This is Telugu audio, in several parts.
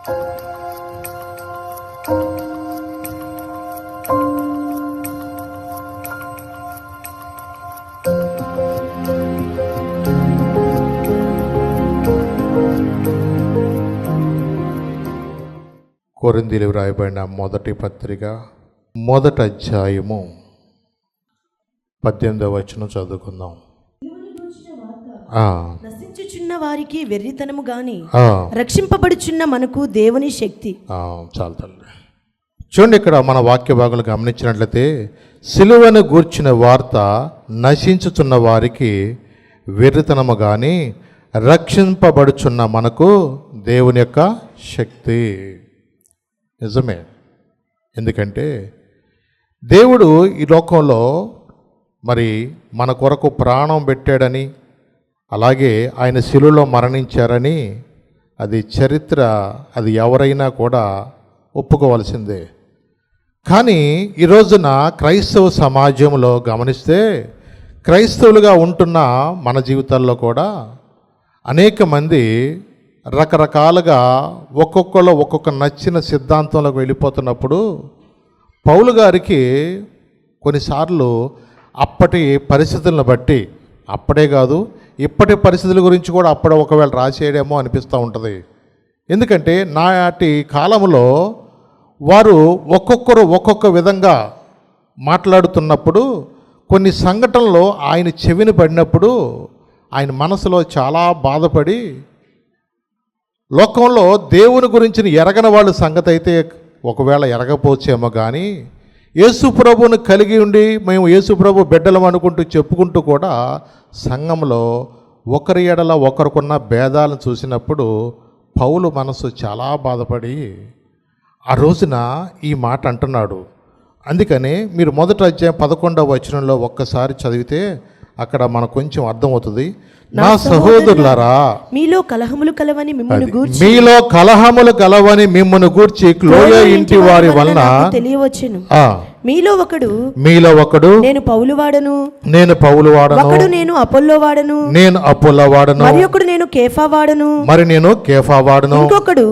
కొరింథీయులకు రాయబడిన మొదటి పత్రిక మొదటి అధ్యాయము 18వ వచనం చదువుకుందాం. నశించుచున్న వారికి వెర్రితనము గాని రక్షింపబడుచున్న మనకు దేవుని శక్తి. చాలు తల్లి. చూడండి, ఇక్కడ మన వాక్య భాగాలు గమనించినట్లయితే సిలువను గూర్చిన వార్త నశించుచున్న వారికి వెర్రితనము గాని రక్షింపబడుచున్న మనకు దేవుని యొక్క శక్తి. నిజమే. ఎందుకంటే దేవుడు ఈ లోకంలో మరి మన కొరకు ప్రాణం పెట్టాడని, అలాగే ఆయన శిలువలో మరణించారని అది చరిత్ర, అది ఎవరైనా కూడా ఒప్పుకోవాల్సిందే. కానీ ఈ రోజున క్రైస్తవ సమాజంలో గమనిస్తే క్రైస్తవులుగా ఉంటున్న మన జీవితాల్లో కూడా అనేక మంది రకరకాలుగా ఒక్కొక్కరు ఒక్కొక్క నచ్చిన సిద్ధాంతంలోకి వెళ్ళిపోతున్నప్పుడు పౌలు గారికి కొన్నిసార్లు అప్పటి పరిస్థితులను బట్టి, అప్పుడే కాదు ఇప్పటి పరిస్థితుల గురించి కూడా అప్పుడే ఒకవేళ రాసేయడేమో అనిపిస్తూ ఉంటుంది. ఎందుకంటే నాటి కాలంలో వారు ఒక్కొక్కరు ఒక్కొక్క విధంగా మాట్లాడుతున్నప్పుడు కొన్ని సంఘటనలు ఆయన చెవిని పడినప్పుడు ఆయన మనసులో చాలా బాధపడి, లోకంలో దేవుని గురించి ఎరగని వాళ్ళ సంగతి అయితే ఒకవేళ ఎరగపోవచ్చేమో, కానీ యేసు ప్రభువును కలిగి ఉండి మేము యేసు ప్రభు బిడ్డలం అనుకుంటూ చెప్పుకుంటూ కూడా సంఘంలో ఒకరి ఎడల ఒకరికున్న భేదాలను చూసినప్పుడు పౌలు మనసు చాలా బాధపడి ఆ రోజున ఈ మాట అంటున్నాడు. అందుకని మీరు మొదటి అధ్యాయం 11వ వచనంలో ఒక్కసారి చదివితే అక్కడ మనకు కొంచెం అర్థమవుతుంది. నా సహోదరులారా, మీలో కలహములు కలవని మిమ్మును గూర్చి క్లోయ ఇంటి వారి వలన తెలియవచ్చును. మీలో ఒకడు నేను పౌలు వాడను, ఒకడు నేను అపోల్లో వాడను, మరి ఒకడు నేను కేఫా వాడను, ఇంకొకడు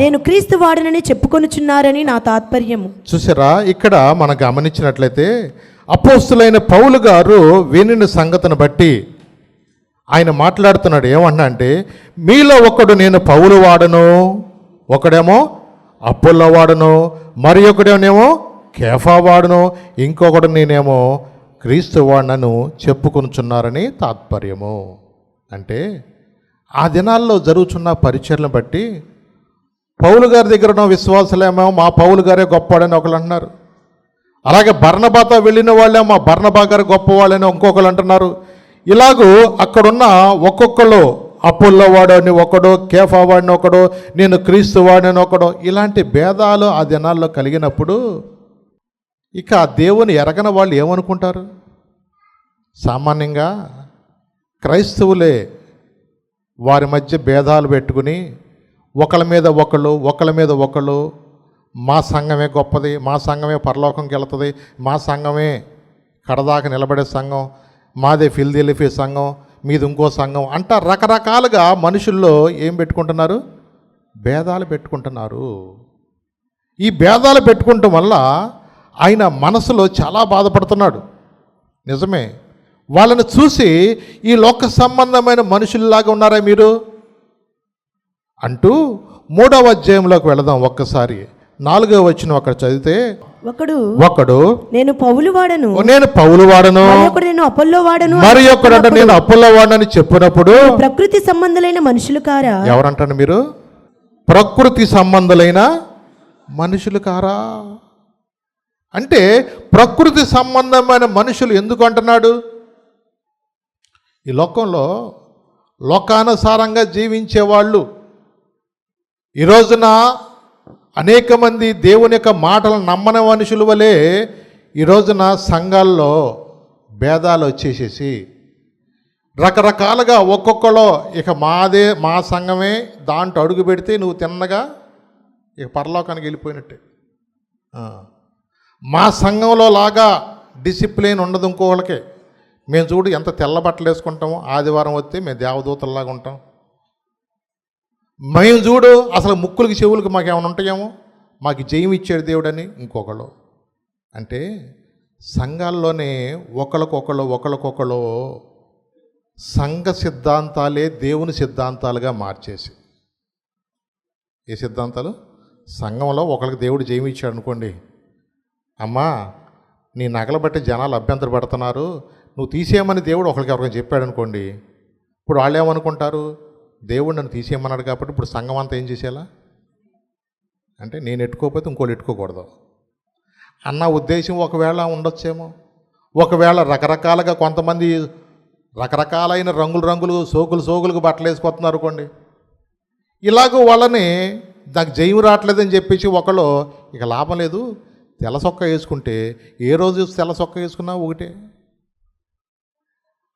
నేను క్రీస్తు వాడనని చెప్పుకొనుచున్నారని నా తాత్పర్యము. చూసారా, ఇక్కడ మనం గమనించినట్లయితే అపోస్తులైన పౌలు గారు వినిన సంగతిని బట్టి ఆయన మాట్లాడుతున్నాడు. ఏమన్నా అంటే, మీలో ఒకడు నేను పౌలు వాడను, ఒకడేమో అపోల్లో వాడను, మరి ఒకడేమో కేఫా వాడను, ఇంకొకడు నేనేమో క్రీస్తు వాడనను చెప్పుకొనుచున్నారని తాత్పర్యము. అంటే ఆ దినాల్లో జరుగుతున్న పరిచర్లను బట్టి పౌలు గారి దగ్గర ఉన్న విశ్వాసులేమో మా పౌలు గారే గొప్పవాడని ఒకళ్ళు అంటున్నారు. అలాగే బర్నబాతో వెళ్ళిన వాళ్ళే మా బర్నబా గారు గొప్పవాళ్ళని ఇంకొకరు అంటున్నారు. ఇలాగూ అక్కడున్న ఒక్కొక్కరు అపోల్లో వాడని ఒకడు, కేఫా వాడిని ఒకడు, నేను క్రీస్తు వాడిని ఒకడు, ఇలాంటి భేదాలు ఆ దినాల్లో కలిగినప్పుడు ఇక దేవుని ఎరగని వాళ్ళు ఏమనుకుంటారు? సామాన్యంగా క్రైస్తవులే వారి మధ్య భేదాలు పెట్టుకుని ఒకళ్ళ మీద ఒకళ్ళు మా సంఘమే గొప్పది, మా సంఘమే పరలోకంకి వెళుతుంది, మా సంఘమే కడదాకా నిలబడే సంఘం, మాదే ఫిల్దెలిఫే సంఘం, మీది ఇంకో సంఘం అంట రకరకాలుగా మనుషుల్లో ఏం పెట్టుకుంటున్నారు? భేదాలు పెట్టుకుంటున్నారు. ఈ భేదాలు పెట్టుకుంటం వల్ల ఆయన మనసులో చాలా బాధపడుతున్నాడు. నిజమే, వాళ్ళని చూసి ఈ లోక సంబంధమైన మనుషుల్లాగా ఉన్నారా మీరు అంటూ 3వ అధ్యాయంలోకి వెళదాం. ఒక్కసారి 4వ వచనం అక్కడ చదివితే, ఒకడు నేను పౌలు వాడను, నేను అపోల్లో వాడను, మరి ఒకడు నేను అపోల్లో వాడనని చెప్పినప్పుడు ప్రకృతి సంబంధులైన మనుషులు కారా? ఎవరంటారు మీరు? ప్రకృతి సంబంధులైన మనుషులు కారా అంటే ప్రకృతి సంబంధమైన మనుషులు ఎందుకు అంటున్నాడు? ఈ లోకంలో లోకానుసారంగా జీవించే వాళ్ళు ఈ రోజున అనేక మంది దేవుని యొక్క మాటలు నమ్మని మనుషుల వలె ఈ రోజున సంఘాల్లో భేదాలు వచ్చేసేసి రకరకాలుగా ఒక్కొక్కలో ఇక మా సంఘమే దాంట్లో అడుగు పెడితే నువ్వు తిన్నగా ఇక పరలోకానికి వెళ్ళిపోయినట్టే. మా సంఘంలో లాగా డిసిప్లిన్ ఉండదు ఇంకోళ్ళకే. మేము చూడు ఎంత తెల్ల బట్టలు వేసుకుంటామో, ఆదివారం వస్తే మేము దేవదూతల్లాగా ఉంటాం. మేము చూడు అసలు ముక్కులకి చెవులకి మాకు ఏమైనా ఉంటాయేమో, మాకు జయం ఇచ్చాడు దేవుడని ఇంకొకళ్ళు. అంటే సంఘాల్లోనే ఒకళ్ళకొకళ్ళు సంఘ సిద్ధాంతాలే దేవుని సిద్ధాంతాలుగా మార్చేసి, ఏ సిద్ధాంతాలు? సంఘంలో ఒకరికి దేవుడు జయం ఇచ్చాడు అనుకోండి, అమ్మా నీ నగలు బట్టి జనాలు అభ్యంతర పడుతున్నారు, నువ్వు తీసేయమని దేవుడు ఎవరికైనా చెప్పాడు అనుకోండి, ఇప్పుడు వాళ్ళు ఏమనుకుంటారు? దేవుడు నన్ను తీసేయమన్నాడు కాబట్టి ఇప్పుడు సంఘం అంతా ఏం చేసేలా అంటే నేను ఎట్టుకోకపోతే ఇంకోళ్ళు ఎట్టుకోకూడదు అన్న ఉద్దేశం ఒకవేళ ఉండొచ్చేమో. ఒకవేళ రకరకాలుగా కొంతమంది రకరకాలైన రంగులు సోకులకు బట్టలు వేసుకొస్తున్నారు అనుకోండి, ఇలాగూ వాళ్ళని నాకు జయం రావట్లేదని చెప్పేసి ఒకళ్ళు ఇక లాభం లేదు, తెల్ల సొక్క వేసుకుంటే ఏ రోజు తెల్ల సొక్క వేసుకున్నా ఒకటే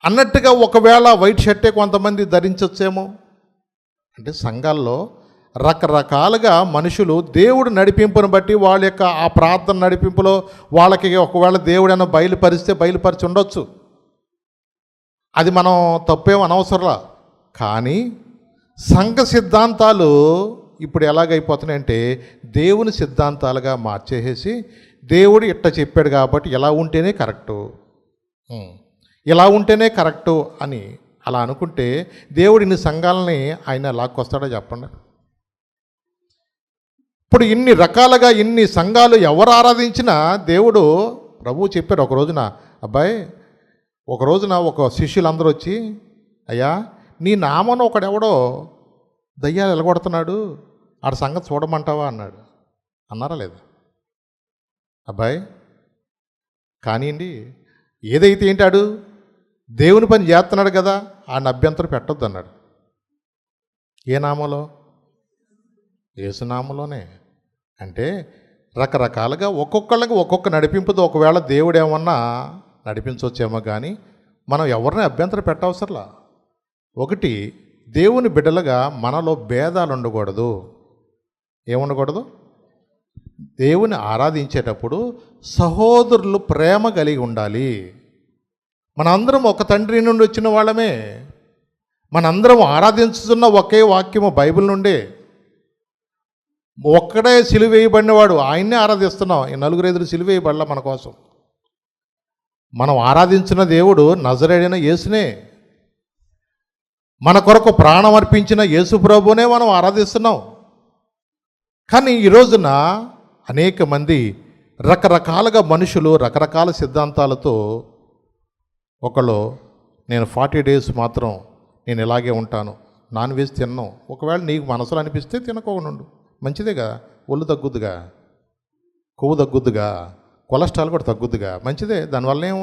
అన్నట్టుగా ఒకవేళ వైట్ షర్టే కొంతమంది ధరించవచ్చేమో. అంటే సంఘాల్లో రకరకాలుగా మనుషులు దేవుడు నడిపింపును బట్టి వాళ్ళ యొక్క ఆ ప్రార్థన నడిపింపులో వాళ్ళకి ఒకవేళ దేవుడైనా బయలుపరిచి ఉండొచ్చు, అది మనం తప్పేం అనవసరంలా. కానీ సంఘ సిద్ధాంతాలు ఇప్పుడు ఎలాగైపోతున్నాయంటే దేవుని సిద్ధాంతాలుగా మార్చేసేసి, దేవుడు ఇట్ట చెప్పాడు కాబట్టి ఇలా ఉంటేనే కరెక్టు, ఇలా ఉంటేనే కరెక్టు అని అలా అనుకుంటే దేవుడు ఇన్ని సంఘాలని ఆయన లాక్కొస్తాడో చెప్పండి. ఇప్పుడు ఇన్ని రకాలుగా ఇన్ని సంఘాలు ఎవరు ఆరాధించినా దేవుడు ప్రభువు చెప్పాడు. ఒక రోజున ఒక శిష్యులందరూ వచ్చి, అయ్యా నీ నామను ఒకడెవడో దయ్యాలు ఎలగొడుతున్నాడు, ఆడ సంగతి చూడమంటావా అన్నాడు. అన్నారా లేదా? కానివ్వండి, ఏదైతే ఏంటాడు దేవుని పని చేస్తున్నాడు కదా, ఆయన అభ్యంతరం పెట్టొద్దు అన్నాడు. ఏ నామంలో? యేసునామంలోనే. అంటే రకరకాలుగా ఒక్కొక్కళ్ళకి ఒక్కొక్క నడిపింపుతో ఒకవేళ దేవుడు ఏమన్నా నడిపించవచ్చేమో, కానీ మనం ఎవరిని అభ్యంతరం పెట్టవసరలా. ఒకటి, దేవుని బిడ్డలుగా మనలో భేదాలు ఉండకూడదు. ఏముండకూడదు? దేవుని ఆరాధించేటప్పుడు సహోదరులు ప్రేమ కలిగి ఉండాలి. మనందరం ఒక తండ్రి నుండి వచ్చిన వాళ్ళమే, మనందరం ఆరాధించుతున్న ఒకే వాక్యము బైబిల్ నుండే. ఒక్కడే సిలువ వేయబడినవాడు, ఆయన్నే ఆరాధిస్తున్నాం. ఈ నలుగురు ఎదురు సిలువ వేయబడలా మన కోసం. మనం ఆరాధించిన దేవుడు నజరేయుడైన యేసునే, మన కొరకు ప్రాణం అర్పించిన యేసు ప్రభువునే మనం ఆరాధిస్తున్నాం. కానీ ఈ రోజున అనేక మంది రకరకాలుగా మనుషులు రకరకాల సిద్ధాంతాలతో, ఒకళ్ళు నేను 40 days మాత్రం నేను ఇలాగే ఉంటాను, నాన్ వెజ్ తిన్నాను. ఒకవేళ నీకు మనసులో అనిపిస్తే తినకోనుండు, మంచిదేగా, ఒళ్ళు తగ్గుద్దుగా, కొవ్వు తగ్గుద్దుగా, కొలెస్ట్రాల్ కూడా తగ్గుద్దుగా, మంచిదే. దానివల్ల ఏమో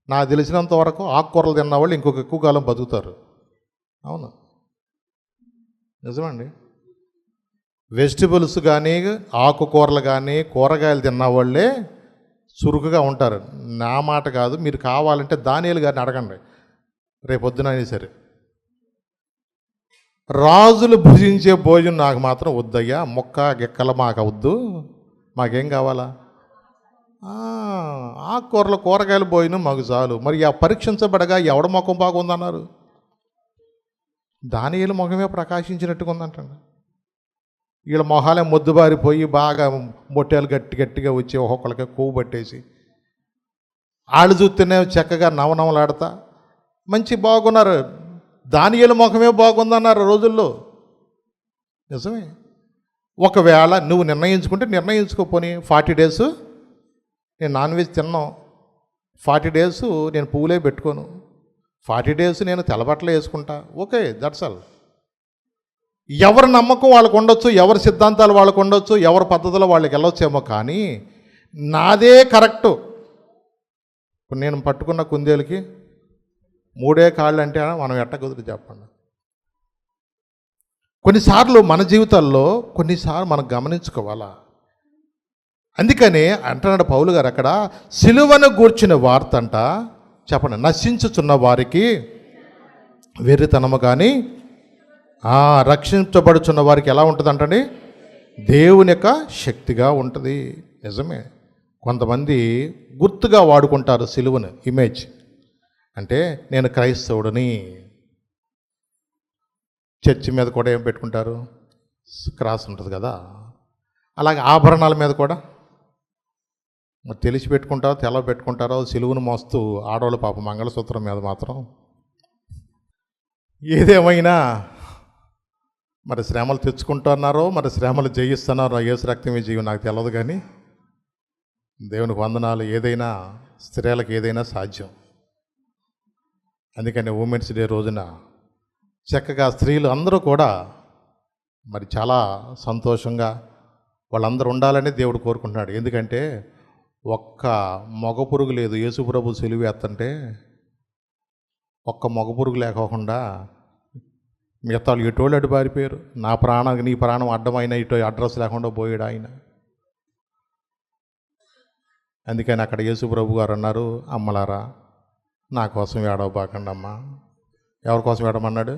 నాకు తెలిసినంత వరకు ఆకుకూరలు తిన్న వాళ్ళు ఇంకొక ఎక్కువ కాలం బతుకుతారు. అవును, నిజమండి. వెజిటబుల్స్ కానీ ఆకుకూరలు కానీ కూరగాయలు తిన్నవాళ్ళే చురుకుగా ఉంటారు. నా మాట కాదు, మీరు కావాలంటే దానియేలు గారిని అడగండి రేపొద్దునైనా సరే. రాజులు భుజించే భోజనం నాకు మాత్రం వద్దయ్యా, మొక్క గిక్కల మాకు వద్దు, మాకేం కావాలా? ఆకుకూరలు కూరగాయలు భోజనం మాకు చాలు. మరి ఆ పరీక్షించబడగా ఎవడ ముఖం బాగుందన్నారు? దానియేలు ముఖమే ప్రకాశించినట్టుగా ఉందంటండి. వీళ్ళ మొహాలే మొద్దుబారిపోయి బాగా మొట్టేలు గట్టిగా వచ్చి ఒక్కొక్కరికి కొవ్వు పట్టేసి, వాళ్ళు చూస్తేనే చక్కగా నవనవలాడతా మంచి బాగున్నారు. దానియేలు ముఖమే బాగుందన్నారు రోజుల్లో. నిజమే. ఒకవేళ నువ్వు నిర్ణయించుకోపోని 40 days నేను నాన్ వెజ్ తిన్నాను, 40 days నేను పువ్వులే పెట్టుకోను, 40 days నేను తెల్లబట్టలే వేసుకుంటా, ఓకే, దట్స్ ఆల్. ఎవరి నమ్మకం వాళ్ళకు ఉండొచ్చు, ఎవరి సిద్ధాంతాలు వాళ్ళకు ఉండొచ్చు, ఎవరి పద్ధతిలో వాళ్ళకి వెళ్ళొచ్చేమో, కానీ నాదే కరెక్టు. ఇప్పుడు నేను పట్టుకున్న కుందేలుకి 3 కాళ్ళు అంటే మనం ఎట్ట కుదురు చెప్పండి. కొన్నిసార్లు మన జీవితాల్లో మనం గమనించుకోవాలా. అందుకనే అంటున్నాడు పౌలు గారు అక్కడ, సిలువను గూర్చిన వార్త అంట చెప్పండి, నశించుచున్న వారికి వెర్రితనము కానీ రక్షించబడుచున్న వారికి ఎలా ఉంటుంది అంటండి? దేవుని యొక్క శక్తిగా ఉంటుంది. నిజమే. కొంతమంది గుర్తుగా వాడుకుంటారు సిలువను, ఇమేజ్. అంటే నేను క్రైస్తవుడిని, చర్చి మీద కూడా ఏం పెట్టుకుంటారు? క్రాస్ ఉంటుంది కదా. అలాగే ఆభరణాల మీద కూడా మరి తెలిసి పెట్టుకుంటారో తెల్ల పెట్టుకుంటారో సిలువును మోస్తూ ఆడవాళ్ళు పాపం మంగళసూత్రం మీద మాత్రం. ఏదేమైనా మరి శ్రమలు తెచ్చుకుంటున్నారో మరి శ్రమలు జయిస్తున్నారో యేసు రక్తమే జీవం నాకు తెలియదు, కానీ దేవునికి వందనాలు. ఏదైనా స్త్రీలకు ఏదైనా సాధ్యం. అందుకని ఉమెన్స్ డే రోజున చక్కగా స్త్రీలు అందరూ కూడా మరి చాలా సంతోషంగా వాళ్ళందరూ ఉండాలని దేవుడు కోరుకుంటున్నాడు. ఎందుకంటే ఒక్క మగ పురుగు లేదు. యేసు ప్రభు సిలువ ఎత్తంటే ఒక్క మగ పురుగు లేకోకుండా మిగతా ఎటోళ్ళు అడ్డు పారిపోయారు. నా ప్రాణానికి నీ ప్రాణం అడ్డమైన ఇటు అడ్రస్ లేకుండా పోయాడు ఆయన. అందుకని అక్కడ యేసు ప్రభు గారు అన్నారు, అమ్మలారా నా కోసం ఏడవబాకండి అమ్మా. ఎవరి కోసం ఏడమన్నాడు?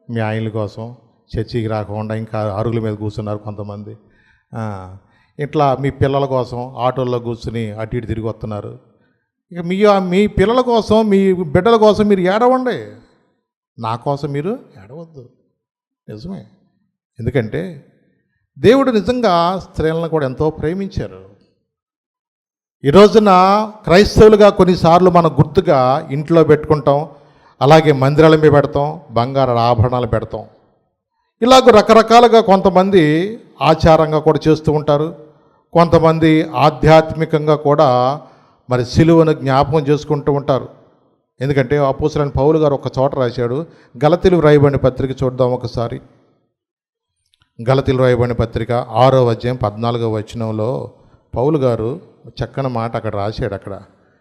మీ ఆయనల కోసం. చర్చికి రాకుండా ఇంకా అరుగుల మీద కూర్చున్నారు కొంతమంది. ఇట్లా మీ పిల్లల కోసం ఆటోల్లో కూర్చుని అటు ఇటు తిరిగి వస్తున్నారు. ఇక మీ పిల్లల కోసం మీ బిడ్డల కోసం మీరు ఏడవండి, నా కోసం మీరు ఏడవద్దు. నిజమే. ఎందుకంటే దేవుడు నిజంగా స్త్రీలను కూడా ఎంతో ప్రేమించారు. ఈ రోజున క్రైస్తవులుగా కొన్నిసార్లు మనం గుర్తుగా ఇంట్లో పెట్టుకుంటాం, అలాగే మందిరాల మీద పెడతాం, బంగారు ఆభరణాలు పెడతాం. ఇలాగ రకరకాలుగా కొంతమంది ఆచారంగా కూడా చేస్తూ ఉంటారు. కొంతమంది ఆధ్యాత్మికంగా కూడా మరి సిలువను జ్ఞాపకం చేసుకుంటూ ఉంటారు. ఎందుకంటే అపోస్తలుడైన పౌలు గారు ఒక చోట రాశాడు. గలతీయులకు రాయబడిన పత్రిక చూద్దాం ఒకసారి. గలతీయులకు రాయబడిన పత్రిక 6వ అధ్యాయం 14వ వచనంలో పౌలు గారు చక్కని మాట అక్కడ రాశాడు. అక్కడ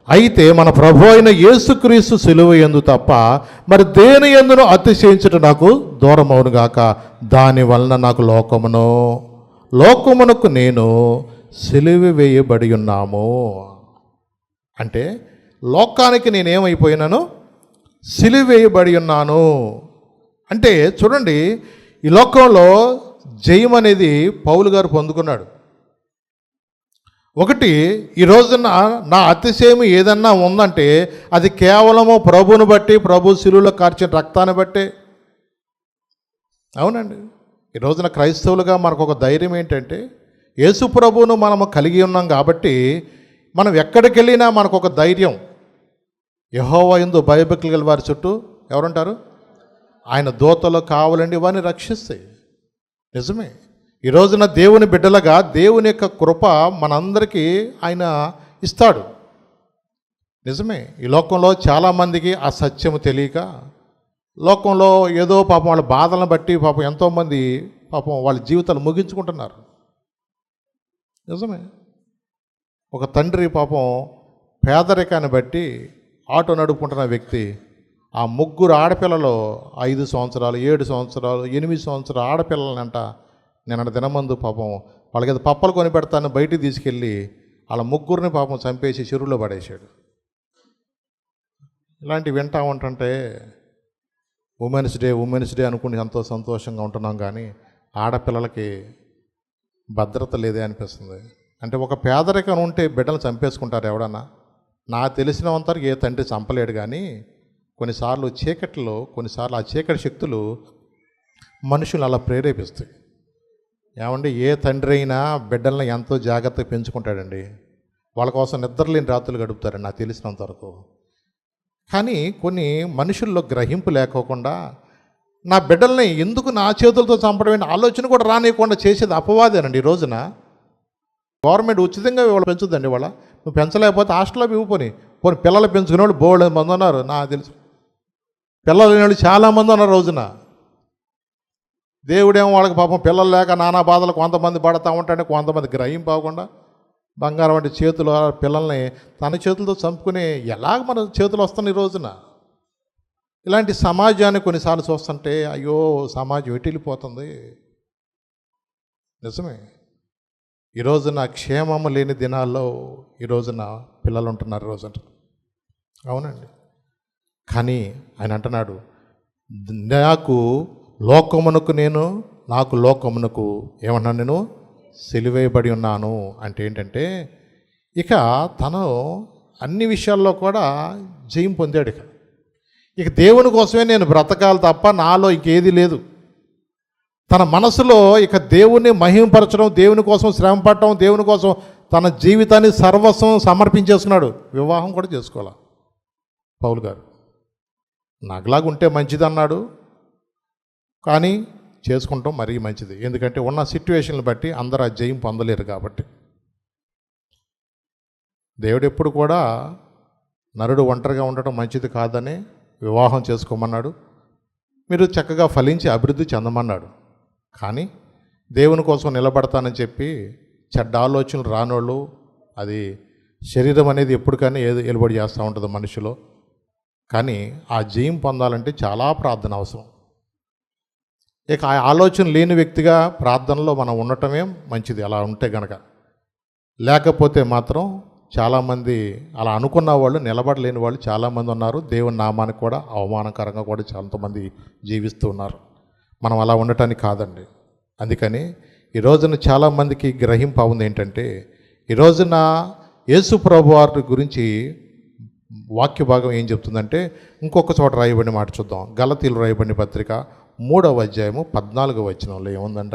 అయితే మన ప్రభు అయిన యేసుక్రీస్తు సిలువ యందు తప్ప మరి దేని యందును అతిశయించుట నాకు దూరం అవునుగాక. దాని వలన నాకు లోకమునకు నేను సిలువ వేయబడి ఉన్నాము. అంటే లోకానికి నేనేమైపోయినాను? సిలువ వేయబడి ఉన్నాను. అంటే చూడండి, ఈ లోకంలో జయం అనేది పౌలు గారు పొందుకున్నాడు. ఒకటి, ఈ రోజున నా అతిశయం ఏదన్నా ఉందంటే అది కేవలము ప్రభువును బట్టి, ప్రభు శిలువలో కార్చిన రక్తాన్ని బట్టే. అవునండి. ఈ రోజున క్రైస్తవులుగా మనకు ఒక ధైర్యం ఏంటంటే యేసు ప్రభువును మనము కలిగి ఉన్నాం కాబట్టి మనం ఎక్కడికి వెళ్ళినా మనకు ఒక ధైర్యం. యెహోవా యందు భయభక్తులు గల వారి చుట్టూ ఎవరుంటారు? ఆయన దూతలు కావాలండి వారిని రక్షిస్తాయి. నిజమే. ఈ రోజున దేవుని బిడ్డలుగా దేవుని యొక్క కృప మనందరికీ ఆయన ఇస్తాడు. నిజమే. ఈ లోకంలో చాలామందికి ఆ సత్యము తెలియక లోకంలో ఏదో పాపం వాళ్ళ బాధలను బట్టి పాపం ఎంతోమంది పాపం వాళ్ళ జీవితాలు ముగించుకుంటున్నారు. నిజమే. ఒక తండ్రి పాపం పేదరికాన్ని బట్టి ఆటో నడుపుకుంటున్న వ్యక్తి ఆ 3 ఆడపిల్లలు 5 సంవత్సరాలు, 7 సంవత్సరాలు, 8 సంవత్సరాలు ఆడపిల్లలనంట నిన్న దినమందు పాపం వాళ్ళకి ఏదో పప్పలు కొని పెడతాను బయటికి తీసుకెళ్ళి వాళ్ళ 3 పాపం చంపేసి చెరువులో పడేశాడు. ఇలాంటివి వింటా ఉంటుంటే ఉమెన్స్ డే అనుకుని ఎంతో సంతోషంగా ఉంటున్నాం, కానీ ఆడపిల్లలకి భద్రత లేదే అనిపిస్తుంది. అంటే ఒక పేదరికం ఉంటే బిడ్డలు చంపేసుకుంటారు ఎవడన్నా. నాకు తెలిసినంతవరకు ఏ తండ్రి చంపలేడు, కానీ కొన్నిసార్లు కొన్నిసార్లు ఆ చీకటి శక్తులు మనుషులు అలా ప్రేరేపిస్తాయి. ఏమండి, ఏ తండ్రి అయినా బిడ్డలను ఎంతో జాగ్రత్తగా పెంచుకుంటాడండి. వాళ్ళ కోసం నిద్రలేని రాత్రులు గడుపుతారండి నాకు తెలిసినంతవరకు. కానీ కొన్ని మనుషుల్లో గ్రహింపు లేకోకుండా నా బిడ్డల్ని ఎందుకు నా చేతులతో చంపడమైన ఆలోచన కూడా రానియకుండా చేసేది అపవాదేనండి. ఈ రోజున గవర్నమెంట్ ఉచితంగా వాళ్ళు పెంచుద్దండి. వాళ్ళ నువ్వు పెంచలేకపోతే హాస్టల్లో ఇవ్వపోని పిల్లలు పెంచుకునే వాళ్ళు బోల్డ్ మంది ఉన్నారు. నాకు తెలుసు పిల్లలు లేని వాళ్ళు చాలామంది ఉన్నారు రోజున. దేవుడేమో వాళ్ళకి పాపం పిల్లలు లేక నానా బాధలు కొంతమంది పడతా ఉంటాడు, కొంతమంది గ్రహింపకుండా బంగారం వంటి చేతులు పిల్లల్ని తన చేతులతో చంపుకునే ఎలాగ మన చేతులు వస్తున్నాయి ఈ రోజున. ఇలాంటి సమాజాన్ని కొన్నిసార్లు చూస్తుంటే అయ్యో సమాజం ఎటిల్లిపోతుంది. నిజమే. ఈ రోజున క్షేమము లేని దినాల్లో ఈ రోజున పిల్లలు ఉంటున్నారు ఈ రోజున. అవునండి. కానీ ఆయన అంటున్నాడు, నాకు లోకమునకు ఏమన్నాను నేను సిలువేయబడి ఉన్నాను. అంటే ఏంటంటే ఇక తను అన్ని విషయాల్లో కూడా జయం పొందాడు. ఇక దేవుని కోసమే నేను బ్రతకాలి తప్ప నాలో ఇంకేది లేదు. తన మనసులో ఇక దేవుణ్ణి మహిమపరచడం, దేవుని కోసం శ్రమ పడటం, దేవుని కోసం తన జీవితాన్ని సర్వస్వం సమర్పించేసుకున్నాడు. వివాహం కూడా చేసుకోవాలి పౌలు గారు. నాకులాగుంటే మంచిది అన్నాడు, కానీ చేసుకుంటాం మరీ మంచిది. ఎందుకంటే ఉన్న సిట్యువేషన్లు బట్టి అందరూ ఆ జయం పొందలేరు కాబట్టి. దేవుడు ఎప్పుడు కూడా నరుడు ఒంటరిగా ఉండటం మంచిది కాదని వివాహం చేసుకోమన్నాడు. మీరు చక్కగా ఫలించి అభివృద్ధి చెందమన్నాడు. కానీ దేవుని కోసం నిలబడతానని చెప్పి చెడ్డ ఆలోచనలు రానోళ్ళు, అది శరీరం అనేది ఎప్పుడు కానీ ఏది ఎలుబడి చేస్తూ ఉంటుంది మనిషిలో. కానీ ఆ జయం పొందాలంటే చాలా ప్రార్థన అవసరం. ఇక ఆ ఆలోచన లేని వ్యక్తిగా ప్రార్థనలో మనం ఉండటమే మంచిది అలా ఉంటే గనక. లేకపోతే మాత్రం చాలామంది అలా అనుకున్న వాళ్ళు, నిలబడలేని వాళ్ళు చాలామంది ఉన్నారు. దేవుని నామానికి కూడా అవమానకరంగా కూడా చాలామంది జీవిస్తూ ఉన్నారు. మనం అలా ఉండటానికి కాదండి. అందుకని ఈ రోజున చాలామందికి గ్రహింపు ఉంది ఏంటంటే, ఈ రోజున యేసు ప్రభు వారి గురించి వాక్య భాగం ఏం చెప్తుందంటే, ఇంకొక చోట రాయబడిన మాట చూద్దాం. గలతీయులు రాయబడిన పత్రిక 3వ అధ్యాయము 14వ వచనంలో ఏముందంట?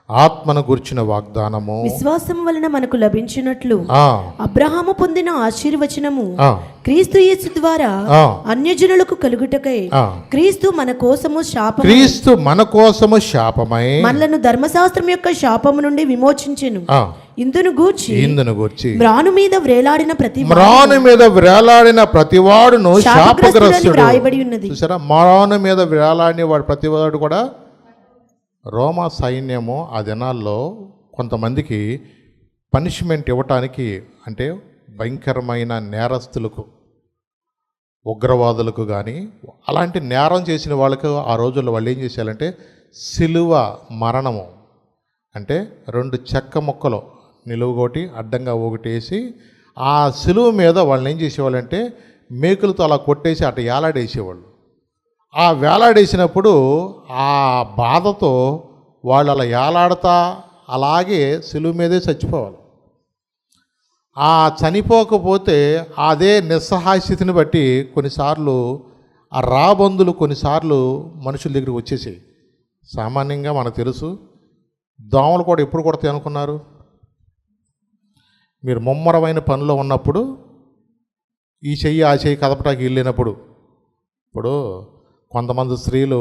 ఆత్మను గుర్చిన వాగ్దానము విశ్వాసం వలన మనకు లభించినట్లు అబ్రహాము పొందిన ఆశీర్వచనము క్రీస్తు యేసు ద్వారా అన్యజనులకు కలుగుటకై క్రీస్తు మన కోసము శాపమై మనలను ధర్మశాస్త్రం యొక్క శాపము నుండి విమోచించెను. ఇందును గూర్చి మ్రాను మీద వ్రేలాడిన ప్రతివాడును శాపగ్రస్తుడు రాయబడి ఉన్నది. చూసారా? మ్రాను మీద వ్రేలాడిన వాడు ప్రతివాడు కూడా. రోమా సైన్యము ఆ దినాల్లో కొంతమందికి పనిష్మెంట్ ఇవ్వటానికి, అంటే భయంకరమైన నేరస్తులకు, ఉగ్రవాదులకు కానీ అలాంటి నేరం చేసిన వాళ్ళకు ఆ రోజుల్లో వాళ్ళు ఏం చేసేయాలంటే సిలువ మరణము, అంటే 2 చెక్క ముక్కలు నిలువుగోటి అడ్డంగా ఒకటి వేసి ఆ సిలువ మీద వాళ్ళని ఏం చేసేవాళ్ళంటే మేకులతో అలా కొట్టేసి అటు ఏలాడేసేవాళ్ళు. ఆ వేలాడేసినప్పుడు ఆ బాధతో వాళ్ళు అలా ఏలాడుతా అలాగే సిలువ మీదే చచ్చిపోవాలి. ఆ చనిపోకపోతే అదే నిస్సహాయ స్థితిని బట్టి కొన్నిసార్లు ఆ రాబందులు కొన్నిసార్లు మనుషుల దగ్గరికి వచ్చేసాయి. సామాన్యంగా మనకు తెలుసు, దోమలు కూడా ఎప్పుడు కొడతాయి అనుకున్నారు? మీరు ముమ్మరమైన పనిలో ఉన్నప్పుడు, ఈ చెయ్యి ఆ చెయ్యి కదపటానికి వెళ్ళినప్పుడు. ఇప్పుడు కొంతమంది స్త్రీలు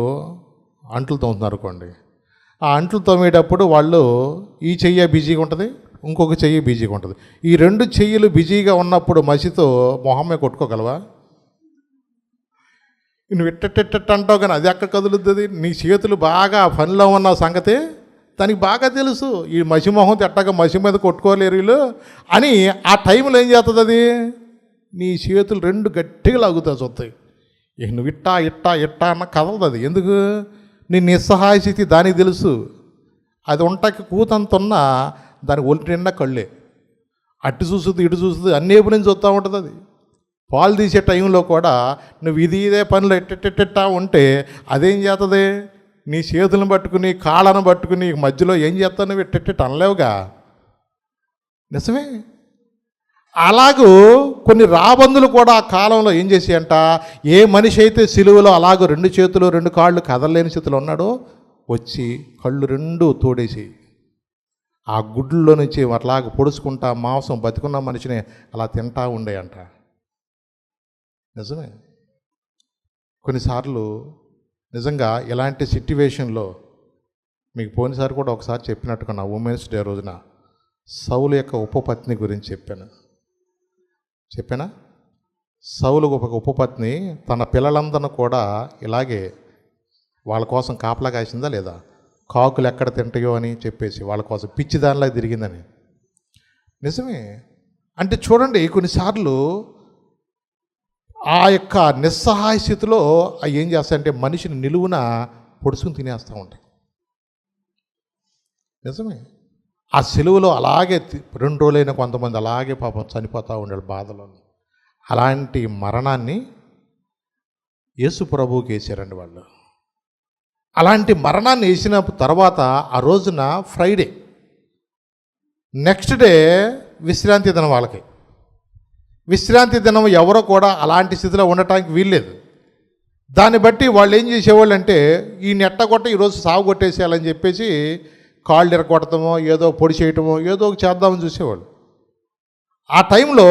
అంట్లు తోముతున్నారు అనుకోండి, ఆ అంట్లు తోమేటప్పుడు వాళ్ళు ఈ చెయ్యి బిజీగా ఉంటుంది, ఇంకొక చెయ్యి బిజీగా ఉంటుంది. ఈ 2 చెయ్యిలు బిజీగా ఉన్నప్పుడు మసితో మొహమ్మే కొట్టుకోగలవా? నువ్వు ఇట్టెట్ట అంటావు కానీ అది ఎక్కడ కదులుతుంది? నీ చేతులు బాగా పనిలో ఉన్న సంగతి దానికి బాగా తెలుసు. ఈ మసి మొహం తిట్టగా మసి మీద కొట్టుకోలేరు వీళ్ళు అని ఆ టైంలో ఏం చేస్తుంది? అది నీ చేతులు 2 గట్టిగా లాగుతా చూస్తాయి. నువ్వు ఇట్టా అన్న కదలదు అది. ఎందుకు? నీ నిస్సహాయ స్థితి దానికి తెలుసు. అది ఉంటాకి కూతంతున్నా దానికి ఒంటి నిండా కళ్ళే, అటు చూస్తుంది ఇటు చూస్తుంది అన్ని వైపు నుంచి చూస్తూ ఉంటుంది. అది పాలు తీసే టైంలో కూడా నువ్వు ఇదే పనిలో ఎట్టెట్టెట్టా ఉంటే అదేం చేస్తుంది? నీ చేతులను పట్టుకుని కాళ్ళను పట్టుకుని మధ్యలో ఏం చేస్తావు? నువ్వు ఎట్టెట్ట అనలేవుగా. నిజమే. అలాగూ కొన్ని రాబందులు కూడా ఆ కాలంలో ఏం చేసాయంట, ఏ మనిషి అయితే సిలువలో అలాగూ 2 చేతులు 2 కాళ్ళు కదలలేని స్థితిలో ఉన్నాడో వచ్చి కళ్ళు 2 తోడేసి ఆ గుడ్లలో నుంచి అట్లాగ పొడుచుకుంటా మాంసం బతికున్న మనిషిని అలా తింటా ఉండేయంట. నిజమే. కొన్నిసార్లు నిజంగా ఇలాంటి సిట్యువేషన్లో మీకు పోయినసారి కూడా ఒకసారి చెప్పినట్టుగా నా ఉమెన్స్ డే రోజున సౌలు యొక్క ఉపపత్ని గురించి చెప్పానా? సౌలు ఒక ఉపపత్ని తన పిల్లలందరిని కూడా ఇలాగే వాళ్ళ కోసం కాపలా కాసిందా లేదా? కాకులు ఎక్కడ తింటాయో అని చెప్పేసి వాళ్ళ కోసం పిచ్చి దానిలా తిరిగిందని. నిజమే. అంటే చూడండి, కొన్నిసార్లు ఆ యొక్క నిస్సహాయ స్థితిలో అవి ఏం చేస్తాయంటే మనిషిని నిలువున పొడుచుకుని తినేస్తూ ఉంటాయి. నిజమే. ఆ సెలువులో అలాగే 2 రోజులైన కొంతమంది అలాగే పాపం చనిపోతూ ఉండాలి బాధలో. అలాంటి మరణాన్ని యేసు ప్రభువుకి వేసారండి వాళ్ళు. అలాంటి మరణాన్ని వేసిన తర్వాత ఆ రోజున ఫ్రైడే, నెక్స్ట్ డే విశ్రాంతి దినం. వాళ్ళకి విశ్రాంతి దినం ఎవరో కూడా అలాంటి స్థితిలో ఉండటానికి వీల్లేదు. దాన్ని బట్టి వాళ్ళు ఏం చేసేవాళ్ళు అంటే ఈ నెట్టగొట్ట ఈరోజు సాగు కొట్టేసేయాలని చెప్పేసి కాళ్ళు ఎరగొట్టడమో ఏదో పొడి చేయటమో ఏదో ఒక చేద్దామని చూసేవాళ్ళు. ఆ టైంలో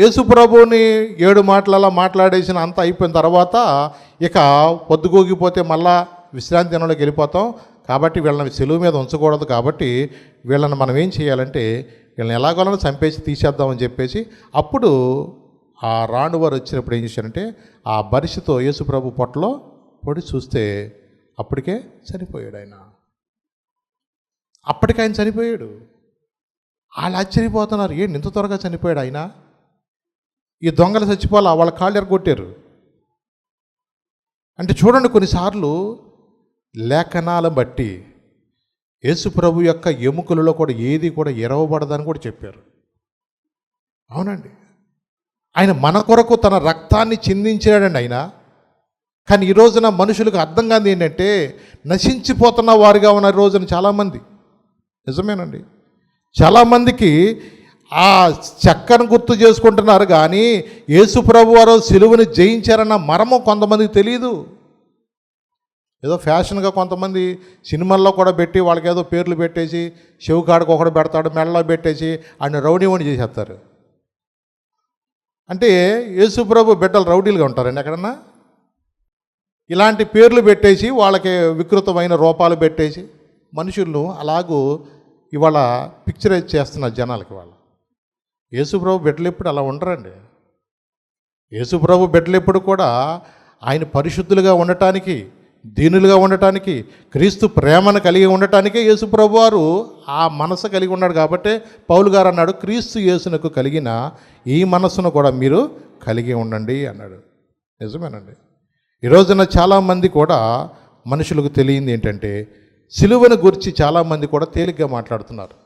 యేసుప్రభుని 7 మాటలలో మాట్లాడేసిన అంతా అయిపోయిన తర్వాత ఇక పొద్దుగోగిపోతే మళ్ళా విశ్రాంతి దినంలోకి వెళ్ళిపోతాం. కాబట్టి వీళ్ళని సెలువు మీద ఉంచకూడదు. కాబట్టి వీళ్ళని మనం ఏం చేయాలంటే వీళ్ళని ఎలాగోలా చంపేసి తీసేద్దామని చెప్పేసి అప్పుడు ఆ రాణువారు వచ్చినప్పుడు ఏం చేశారంటే ఆ బరిసితో యేసుప్రభు పొట్టలో పొడి చూస్తే అప్పటికే చనిపోయాడు ఆయన. అప్పటికే ఆయన చనిపోయాడు. వాళ్ళు ఆశ్చర్యపోతున్నారు, ఏంటి ఇంత త్వరగా చనిపోయాడు ఆయన? ఈ దొంగలు చచ్చిపోవాలా, వాళ్ళ కాళ్ళు ఎరగొట్టారు అంటే. చూడండి, కొన్నిసార్లు లేఖనాలను బట్టి యేసుప్రభు యొక్క ఎముకలలో కూడా ఏది కూడా ఎరవబడదని కూడా చెప్పారు. అవునండి, ఆయన మన కొరకు తన రక్తాన్ని చిందించాడండి ఆయన. కానీ ఈ రోజున మనుషులకు అర్థం కాదు ఏంటంటే నశించిపోతున్న వారుగా ఉన్న రోజున చాలామంది. నిజమేనండి, చాలామందికి ఆ చక్కను గుర్తు చేసుకుంటున్నారు కానీ యేసుప్రభు వారు సిలువను జయించారన్న మర్మం కొంతమందికి తెలియదు. ఏదో ఫ్యాషన్గా కొంతమంది సినిమాల్లో కూడా పెట్టి వాళ్ళకి ఏదో పేర్లు పెట్టేసి చెవుకాడికి ఒకడు పెడతాడు, మెడలో పెట్టేసి ఆయన రౌడీవని చేసేస్తారు. అంటే యేసుప్రభు బిడ్డలు రౌడీలుగా ఉంటారండి ఎక్కడన్నా? ఇలాంటి పేర్లు పెట్టేసి వాళ్ళకి వికృతమైన రూపాలు పెట్టేసి మనుషులను అలాగూ ఇవాళ పిక్చరైజ్ చేస్తున్నారు జనాలకి. వాళ్ళు యేసుప్రభు బిడ్డలు ఎప్పుడు అలా ఉండరండి. యేసుప్రభు బిడ్డలు ఎప్పుడు కూడా ఆయన పరిశుద్ధులుగా ఉండటానికి, దీనులుగా ఉండటానికి, క్రీస్తు ప్రేమను కలిగి ఉండటానికే యేసుప్రభు వారు ఆ మనసు కలిగి ఉన్నాడు. కాబట్టి పౌలు గారు అన్నాడు, క్రీస్తు యేసునకు కలిగిన ఈ మనస్సును కూడా మీరు కలిగి ఉండండి అన్నాడు. నిజమేనండి. ఈ రోజున చాలామంది కూడా మనుషులకు తెలియంది ఏంటంటే సిలువను గురించి చాలామంది కూడా తేలిగ్గా మాట్లాడుతున్నారు.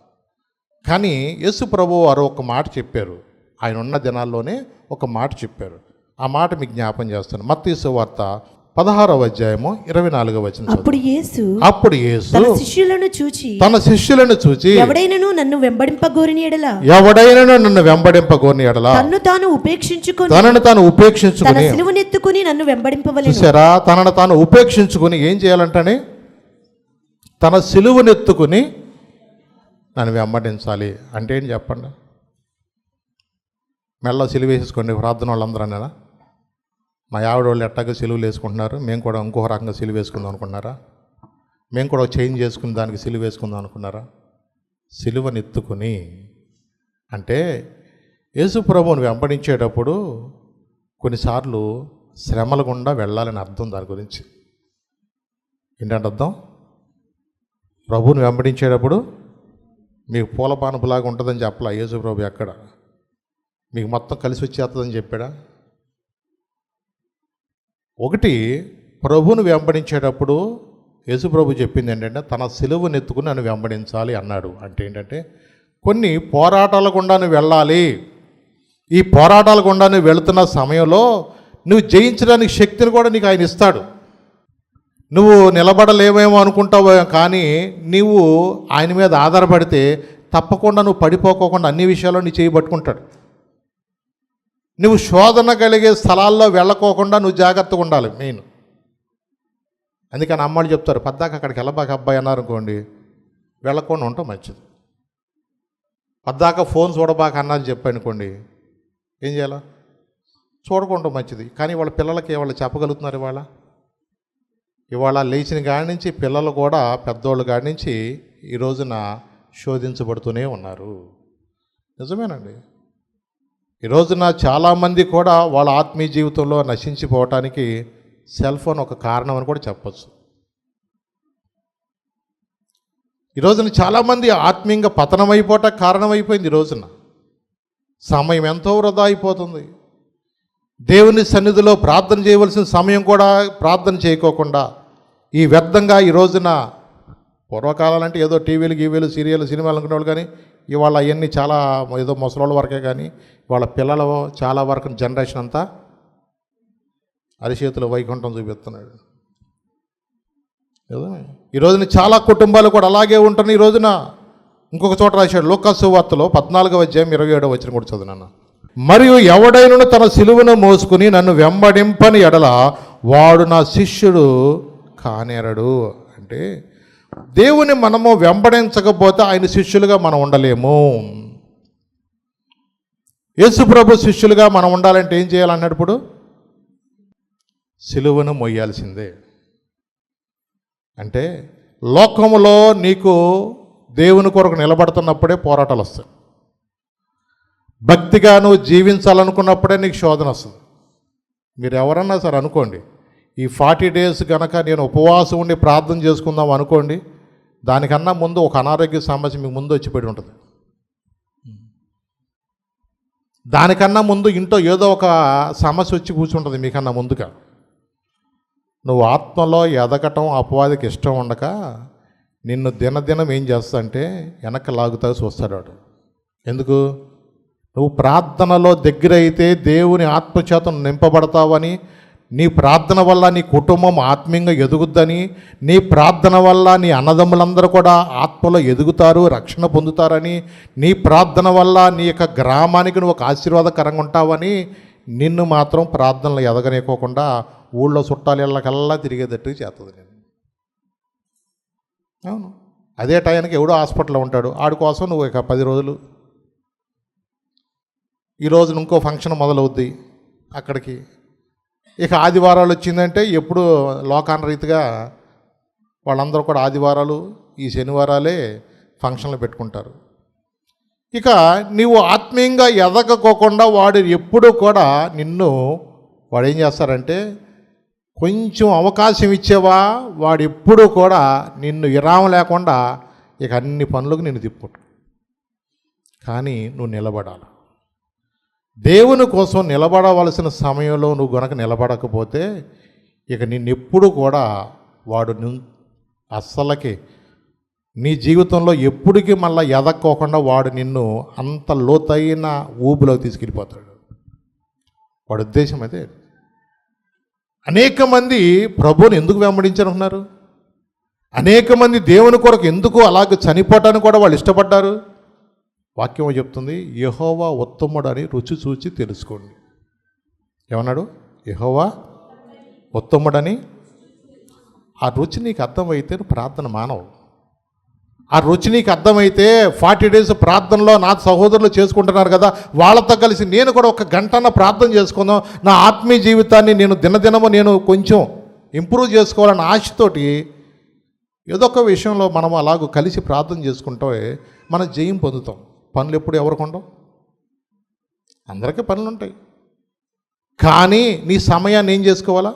కానీ యేసు ప్రభువు వారు ఒక మాట చెప్పారు. ఆయన ఉన్న దినాల్లోనే ఒక మాట చెప్పారు. ఆ మాట మీకు జ్ఞాపం చేస్తాను. మత్తయి సువార్త 16వ అధ్యాయము 24వ వచనం. అప్పుడు యేసు తన శిష్యులను చూచి ఎవడైనను నన్ను వెంబడింపగోరిన ఎడల తనను తాను ఉపేక్షించుకొని తన సిలువనెత్తుకుని నన్ను వెంబడింపవలెను. చూసారా, తనను తాను ఉపేక్షించుకుని ఏం చేయాలంటనే? తన సిలువనెత్తుకుని నన్ను వెంబడించాలి. అంటే ఏంటి చెప్పండి? మెల్ల సిలువ వేసేసుకోండి ప్రార్థన వాళ్ళందరూ అన్నారా? మా ఆవిడ వాళ్ళు ఎట్టాగా సిలువలు వేసుకుంటున్నారు, మేము కూడా ఇంకొక రకంగా సిలువ వేసుకుందాం అనుకున్నారా? మేము కూడా చేంజ్ చేసుకుని దానికి సిలువ వేసుకుందాం అనుకున్నారా? సిలువనెత్తుకుని అంటే యేసు ప్రభువుని వెంబడించేటప్పుడు కొన్నిసార్లు శ్రమల గుండా వెళ్ళాలని అర్థం. దాని గురించి ఏంటంటే అర్థం, ప్రభువుని వెంబడించేటప్పుడు మీకు పూలపానపులాగా ఉంటుందని చెప్పలా యేసు ప్రభు. ఎక్కడ మీకు మొత్తం కలిసి వచ్చేస్తుందని చెప్పాడా? ఒకటి, ప్రభువును వెంబడించేటప్పుడు యేసు ప్రభు చెప్పింది ఏంటంటే తన సిలువను ఎత్తుకుని నన్ను వెంబడించాలి అన్నాడు. అంటే ఏంటంటే కొన్ని పోరాటాల గుండా నువ్వు వెళ్ళాలి. ఈ పోరాటాల గుండా నువ్వు వెళుతున్న సమయంలో నువ్వు జయించడానికి శక్తిని కూడా నీకు ఆయన ఇస్తాడు. నువ్వు నిలబడలేవేమో అనుకుంటావు, కానీ నీవు ఆయన మీద ఆధారపడితే తప్పకుండా నువ్వు పడిపోకోకుండా అన్ని విషయాల్లో నీ చేయి పట్టుకుంటాడు. నువ్వు శోధన కలిగే స్థలాల్లో వెళ్ళకోకుండా నువ్వు జాగ్రత్తగా ఉండాలి. మెయిన్ అందుకని అమ్మాళ్ళు చెప్తారు, పద్దాక అక్కడికి వెళ్ళబాక అబ్బాయి అన్నారు అనుకోండి, వెళ్ళకుండా ఉంటాం మంచిది. పద్దాక ఫోన్ చూడబాక అన్నారు చెప్పనుకోండి, ఏం చేయాలా? చూడకుండా మంచిది. కానీ వాళ్ళ పిల్లలకి వాళ్ళు చెప్పగలుగుతున్నారు. ఇవాళ లేచిన కాడి నుంచి పిల్లలు కూడా పెద్దోళ్ళు కాడి నుంచి ఈ రోజున శోధించబడుతూనే ఉన్నారు. నిజమేనండి. ఈ రోజున చాలామంది కూడా వాళ్ళ ఆత్మీయ జీవితంలో నశించిపోవటానికి సెల్ ఫోన్ ఒక కారణం అని కూడా చెప్పచ్చు. ఈ రోజున చాలామంది ఆత్మీయంగా పతనమైపోవటానికి కారణమైపోయింది. ఈ రోజున సమయం ఎంతో వృధా అయిపోతుంది. దేవుని సన్నిధిలో ప్రార్థన చేయవలసిన సమయం కూడా ప్రార్థన చేయకోకుండా ఈ వ్యర్థంగా ఈ రోజున, పూర్వకాలం అంటే ఏదో టీవీలు గీవీలు సీరియల్ సినిమాలు అనుకునే వాళ్ళు, కానీ ఇవాళ అవన్నీ చాలా ఏదో ముసలోళ్ళ వరకే. కానీ వాళ్ళ పిల్లలు చాలా వరకు జనరేషన్ అంతా అరిచేతులు వైకుంఠం చూపిస్తున్నాడు. ఈ రోజున చాలా కుటుంబాలు కూడా అలాగే ఉంటున్నాయి. ఈ రోజున ఇంకొక చోట రాశాడు లూకా సువార్తలో 14వ అధ్యాయం 27వ వచనం కూడా చదువునాను. మరియు ఎవడైనను తన సిలువను మోసుకుని నన్ను వెంబడింపని ఎడల వాడు నా శిష్యుడు కానేరడు. అంటే దేవుని మనము వెంబడించకపోతే ఆయన శిష్యులుగా మనం ఉండలేము. యేసుప్రభు శిష్యులుగా మనం ఉండాలంటే ఏం చేయాలన్నాడు? ఇప్పుడు సిలువను మొయ్యాల్సిందే. అంటే లోకములో నీకు దేవుని కొరకు నిలబడుతున్నప్పుడే పోరాటాలు వస్తాయి. భక్తిగా నువ్వు జీవించాలనుకున్నప్పుడే నీకు శోధన వస్తుంది. మీరు ఎవరన్నా సరే అనుకోండి, ఈ 40 days కనుక నేను ఉపవాసం ఉండి ప్రార్థన చేసుకుందాం అనుకోండి, దానికన్నా ముందు ఒక అనారోగ్య సమస్య మీకు ముందు వచ్చి పెట్టి ఉంటుంది. దానికన్నా ముందు ఇంట్లో ఏదో ఒక సమస్య వచ్చి కూర్చుంటుంది మీకన్నా ముందుగా. నువ్వు ఆత్మలో ఎదగటం అపవాదికి ఇష్టం ఉండక నిన్ను దినదినం ఏం చేస్తాడంటే వెనక్కి లాగుతా చూస్తాడు వాడు. ఎందుకు? నువ్వు ప్రార్థనలో దగ్గర అయితే దేవుని ఆత్మచేతను నింపబడతావని, నీ ప్రార్థన వల్ల నీ కుటుంబం ఆత్మీయంగా ఎదుగుద్దని, నీ ప్రార్థన వల్ల నీ అన్నదమ్ములందరూ కూడా ఆత్మలో ఎదుగుతారు, రక్షణ పొందుతారని, నీ ప్రార్థన వల్ల నీ యొక్క గ్రామానికి నువ్వు ఒక ఆశీర్వాదకరంగా ఉంటావని నిన్ను మాత్రం ప్రార్థనలు ఎదగనేకోకుండా ఊళ్ళో చుట్టాలు ఇళ్ళకల్లా తిరిగేటట్టు చేస్తుంది నేను. అవును, అదే టైంకి ఎవడో హాస్పిటల్లో ఉంటాడు, ఆడి కోసం నువ్వు ఇక 10 రోజులు, ఈరోజు ఇంకో ఫంక్షన్ మొదలవుద్ది అక్కడికి. ఇక ఆదివారాలు వచ్చిందంటే ఎప్పుడు లోకాన రీతిగా వాళ్ళందరూ కూడా ఆదివారాలు, ఈ శనివారాలే ఫంక్షన్లు పెట్టుకుంటారు. ఇక నీవు ఆత్మీయంగా ఎదగకోకుండా వాడు ఎప్పుడూ కూడా వాడు ఏం చేస్తారంటే కొంచెం అవకాశం ఇచ్చేవా వాడు ఎప్పుడూ కూడా నిన్ను విరామం లేకుండా ఇక అన్ని పనులకు నిన్ను తిప్పుకుంటాడు. కానీ నువ్వు నిలబడాలి. దేవుని కోసం నిలబడవలసిన సమయంలో నువ్వు గనక నిలబడకపోతే ఇక నిన్నెప్పుడు కూడా వాడు అస్సలకి నీ జీవితంలో ఎప్పటికీ మళ్ళీ ఎదక్కోకుండా వాడు నిన్ను అంత లోతైన ఊబిలోకి తీసుకెళ్ళిపోతాడు. వాడి ఉద్దేశం అదే. అనేక మంది ప్రభువుని ఎందుకు వెంబడించారనుకున్నారు? అనేక మంది దేవుని కొరకు ఎందుకు అలాగ చనిపోవటానికి కూడా వాళ్ళు ఇష్టపడ్డారు? వాక్యం చెప్తుంది, యెహోవా ఉత్తముడని రుచి చూచి తెలుసుకోండి. ఏమన్నాడు? యెహోవా ఉత్తముడని. ఆ రుచి నీకు అర్థమైతే నువ్వు ప్రార్థన మానవు. ఆ రుచి నీకు అర్థమైతే 40 days ప్రార్థనలో నా సహోదరులు చేసుకుంటున్నారు కదా, వాళ్ళతో కలిసి నేను కూడా ఒక గంటన్న ప్రార్థన చేసుకుందాం, నా ఆత్మీయ జీవితాన్ని నేను దినదినము నేను కొంచెం ఇంప్రూవ్ చేసుకోవాలన్న ఆశతోటి ఏదో ఒక విషయంలో మనం అలాగూ కలిసి ప్రార్థన చేసుకుంటే మనం జయం పొందుతాం. పనులు ఎప్పుడు ఎవరికి ఉండవు, అందరికీ పనులు ఉంటాయి. కానీ నీ సమయాన్ని ఏం చేసుకోవాలా?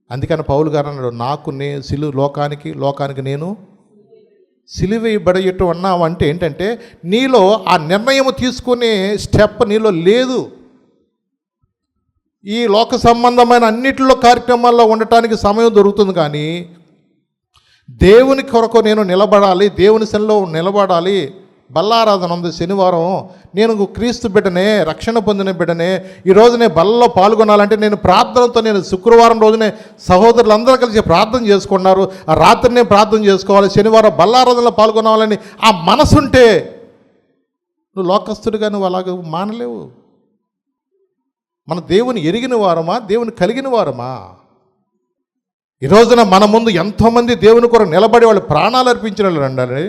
అందుకని పౌలు గారు అన్నాడు, నాకు లోకానికి నేను సిలువేయబడేయటం అన్నావు. అంటే ఏంటంటే నీలో ఆ నిర్ణయం తీసుకునే స్టెప్ నీలో లేదు. ఈ లోక సంబంధమైన అన్నిటిలో కార్యక్రమాల్లో ఉండటానికి సమయం దొరుకుతుంది, కానీ దేవుని కొరకు నేను నిలబడాలి, దేవుని సన్నిధిలో నిలబడాలి. బల్లారాధన ఉంది శనివారం, నేను క్రీస్తు బిడ్డనే, రక్షణ పొందిన బిడ్డనే, ఈరోజు నేను బల్లలో పాల్గొనాలంటే నేను ప్రార్థనతో, నేను శుక్రవారం రోజునే సహోదరులందరూ కలిసి ప్రార్థన చేసుకున్నారు, ఆ రాత్రి నేను ప్రార్థన చేసుకోవాలి, శనివారం బల్లారాధనలో పాల్గొనాలని ఆ మనసుంటే నువ్వు లోకస్తుడిగా నువ్వు అలాగ మానలేవు. మన దేవుని ఎరిగిన వారమా, దేవుని కలిగిన వారమా? ఈ రోజున మన ముందు ఎంతోమంది దేవుని కొరకు నిలబడి వాళ్ళు ప్రాణాలు అర్పించిన వాళ్ళు రండి.